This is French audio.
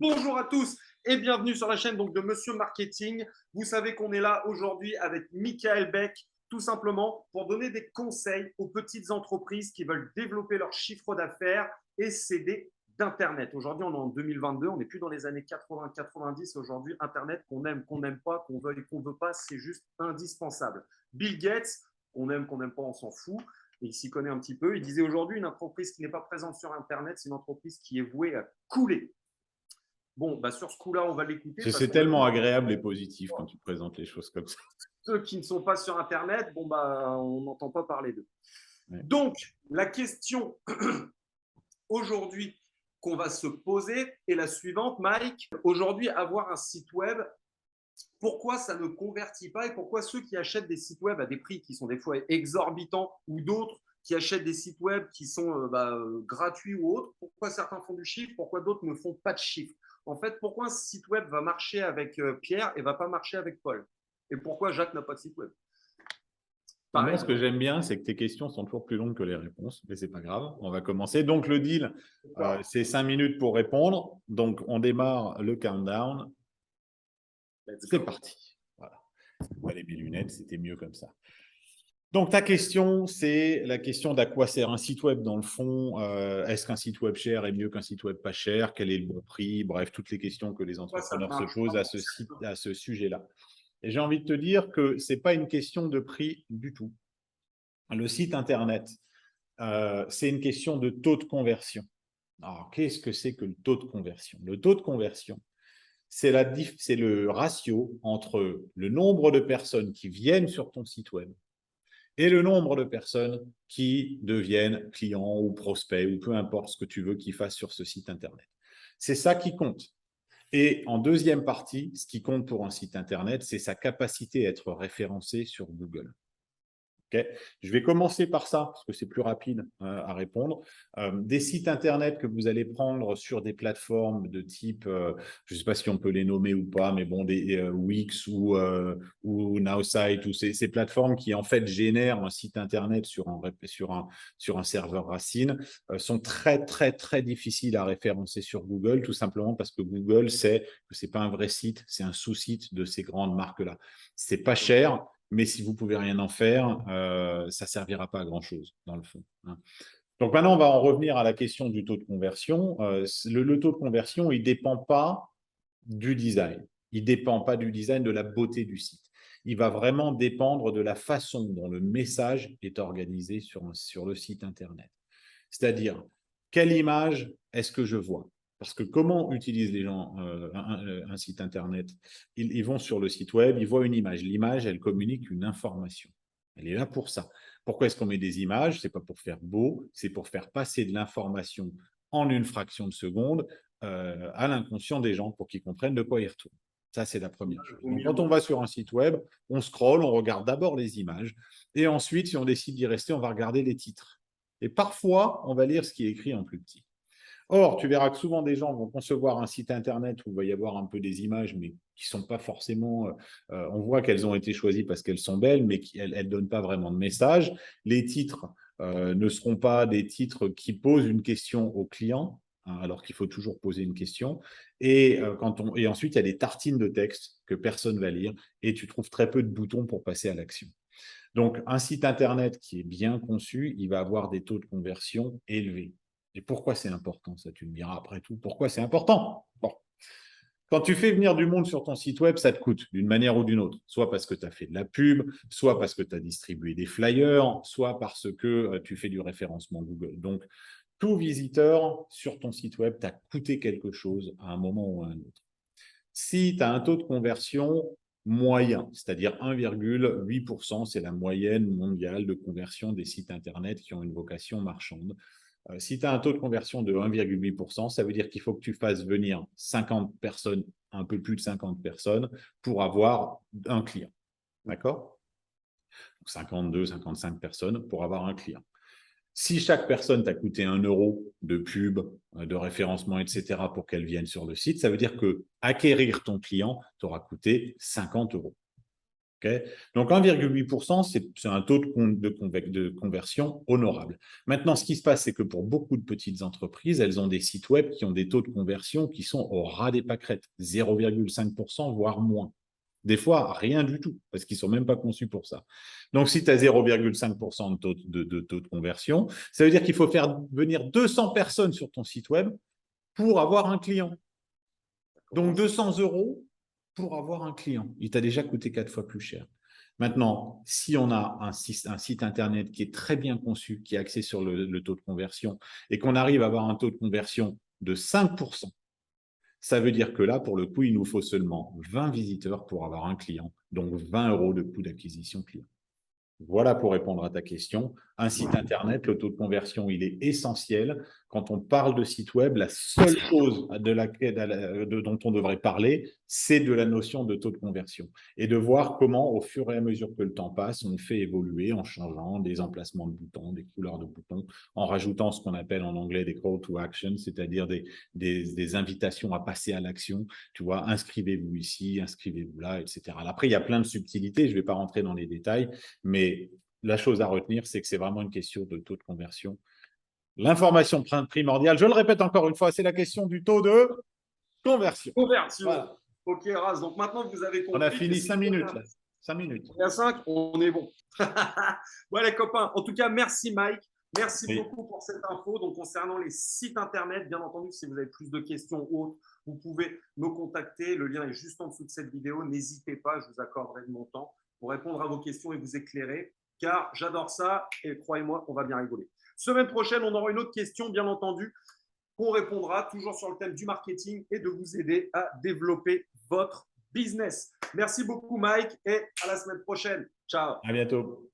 Bonjour à tous et bienvenue sur la chaîne donc, de Monsieur Marketing. Vous savez qu'on est là aujourd'hui avec Michael Beck, tout simplement pour donner des conseils aux petites entreprises qui veulent développer leur chiffre d'affaires et s'aider d'Internet. Aujourd'hui, on est en 2022, on n'est plus dans les années 80-90. Aujourd'hui, Internet, qu'on n'aime pas, qu'on veuille, qu'on ne veut pas, c'est juste indispensable. Bill Gates, qu'on n'aime pas, on s'en fout. Et il s'y connaît un petit peu. Il disait aujourd'hui, une entreprise qui n'est pas présente sur Internet, c'est une entreprise qui est vouée à couler. Bon, bah sur ce coup-là, on va l'écouter parce C'est qu'on va tellement agréable et positif quand tu présentes les choses comme ça. ceux qui ne sont pas sur Internet, bon bah on n'entend pas parler d'eux. Ouais. Donc, la question aujourd'hui qu'on va se poser est la suivante, Mike. Aujourd'hui, avoir un site web, pourquoi ça ne convertit pas et pourquoi ceux qui achètent des sites web à des prix qui sont des fois exorbitants ou d'autres qui achètent des sites web qui sont gratuits ou autres, pourquoi certains font du chiffre, pourquoi d'autres ne font pas de chiffre. En fait, pourquoi un site web va marcher avec Pierre et va pas marcher avec Paul? Et pourquoi Jacques n'a pas de site web? Moi, Pareil. ce que j'aime bien, c'est que tes questions sont toujours plus longues que les réponses, mais c'est pas grave. On va commencer. Donc, le deal, c'est 5 minutes pour répondre. Donc, on démarre le countdown. C'est parti. Voilà. Allez, mes lunettes, c'était mieux comme ça. Donc, ta question, c'est la question d'à quoi sert un site web dans le fond. Est-ce qu'un site web cher est mieux qu'un site web pas cher? Quel est le bon prix? Bref, toutes les questions que les Pourquoi ça ne entrepreneurs se marche posent pas? à ce sujet-là. Et j'ai envie de te dire que ce n'est pas une question de prix du tout. Le site Internet, c'est une question de taux de conversion. Alors, qu'est-ce que c'est que le taux de conversion? Le taux de conversion, c'est le ratio entre le nombre de personnes qui viennent sur ton site web et le nombre de personnes qui deviennent clients ou prospects ou peu importe ce que tu veux qu'ils fassent sur ce site Internet. C'est ça qui compte. Et en deuxième partie, ce qui compte pour un site Internet, c'est sa capacité à être référencé sur Google. Okay. Je vais commencer par ça, parce que c'est plus rapide à répondre. Des sites Internet que vous allez prendre sur des plateformes de type, je ne sais pas si on peut les nommer ou pas, mais bon, des Wix ou Nowsite, ou ces plateformes qui en fait génèrent un site Internet sur un serveur racine, sont très, très, très difficiles à référencer sur Google, tout simplement parce que Google sait que ce n'est pas un vrai site, c'est un sous-site de ces grandes marques-là. Ce n'est pas cher, mais si vous ne pouvez rien en faire, ça ne servira pas à grand-chose, dans le fond. Hein. Donc maintenant, on va en revenir à la question du taux de conversion. Le taux de conversion, il ne dépend pas du design. Il ne dépend pas du design, de la beauté du site. Il va vraiment dépendre de la façon dont le message est organisé sur le site Internet. C'est-à-dire, quelle image est-ce que je vois? Parce que comment utilisent les gens un site Internet? Ils vont sur le site web, ils voient une image. L'image, elle communique une information. Elle est là pour ça. Pourquoi est-ce qu'on met des images? Ce n'est pas pour faire beau, c'est pour faire passer de l'information en une fraction de seconde à l'inconscient des gens pour qu'ils comprennent de quoi ils retournent. Ça, c'est la première chose. Donc, quand on va sur un site web, on scrolle, on regarde d'abord les images et ensuite, si on décide d'y rester, on va regarder les titres. Et parfois, on va lire ce qui est écrit en plus petit. Or, tu verras que souvent des gens vont concevoir un site Internet où il va y avoir un peu des images, mais qui ne sont pas forcément… on voit qu'elles ont été choisies parce qu'elles sont belles, mais elles ne donnent pas vraiment de message. Les titres ne seront pas des titres qui posent une question au client, hein, alors qu'il faut toujours poser une question. Et ensuite, il y a des tartines de texte que personne ne va lire et tu trouves très peu de boutons pour passer à l'action. Donc, un site Internet qui est bien conçu, il va avoir des taux de conversion élevés. Et pourquoi c'est important, ça, tu me diras après tout. Pourquoi c'est important? Bon. Quand tu fais venir du monde sur ton site web, ça te coûte d'une manière ou d'une autre. Soit parce que tu as fait de la pub, soit parce que tu as distribué des flyers, soit parce que tu fais du référencement Google. Donc, tout visiteur sur ton site web t'a coûté quelque chose à un moment ou à un autre. Si tu as un taux de conversion moyen, c'est-à-dire 1,8%, c'est la moyenne mondiale de conversion des sites Internet qui ont une vocation marchande. Si tu as un taux de conversion de 1,8%, ça veut dire qu'il faut que tu fasses venir 50 personnes, un peu plus de 50 personnes, pour avoir un client. D'accord? 52, 55 personnes pour avoir un client. Si chaque personne t'a coûté 1 euro de pub, de référencement, etc., pour qu'elle vienne sur le site, ça veut dire que acquérir ton client t'aura coûté 50 euros. Okay, donc 1,8%, c'est un taux de conversion honorable. Maintenant, ce qui se passe, c'est que pour beaucoup de petites entreprises, elles ont des sites web qui ont des taux de conversion qui sont au ras des pâquerettes, 0,5%, voire moins. Des fois, rien du tout, parce qu'ils ne sont même pas conçus pour ça. Donc, si tu as 0,5% de taux de conversion, ça veut dire qu'il faut faire venir 200 personnes sur ton site web pour avoir un client. Donc, 200 € pour avoir un client. Il t'a déjà coûté 4 fois plus cher. Maintenant, si on a un site internet qui est très bien conçu, qui est axé sur le taux de conversion, et qu'on arrive à avoir un taux de conversion de 5%, ça veut dire que là, pour le coup, il nous faut seulement 20 visiteurs pour avoir un client, donc 20 € de coût d'acquisition client. Voilà pour répondre à ta question. Un site internet, le taux de conversion, il est essentiel. Quand on parle de site web, la seule chose dont on devrait parler, c'est de la notion de taux de conversion et de voir comment, au fur et à mesure que le temps passe, on fait évoluer en changeant des emplacements de boutons, des couleurs de boutons, en rajoutant ce qu'on appelle en anglais des call to action, c'est-à-dire des invitations à passer à l'action. Tu vois, inscrivez-vous ici, inscrivez-vous là, etc. Après, il y a plein de subtilités. Je ne vais pas rentrer dans les détails, mais la chose à retenir, c'est que c'est vraiment une question de taux de conversion. L'information primordiale, je le répète encore une fois, c'est la question du taux de conversion. Conversion. Voilà. Ok, Raz. Donc maintenant que vous avez compris. On a fini 5 minutes là. 5 minutes. On est à 5, on est bon. Ouais, les copains. En tout cas, merci Mike. Merci beaucoup pour cette info. Donc, concernant les sites internet, bien entendu, si vous avez plus de questions ou autres, vous pouvez me contacter. Le lien est juste en dessous de cette vidéo. N'hésitez pas, je vous accorderai de mon temps pour répondre à vos questions et vous éclairer, car j'adore ça et croyez-moi, on va bien rigoler. Semaine prochaine, on aura une autre question, bien entendu, qu'on répondra toujours sur le thème du marketing et de vous aider à développer votre business. Merci beaucoup, Mike, et à la semaine prochaine. Ciao. À bientôt.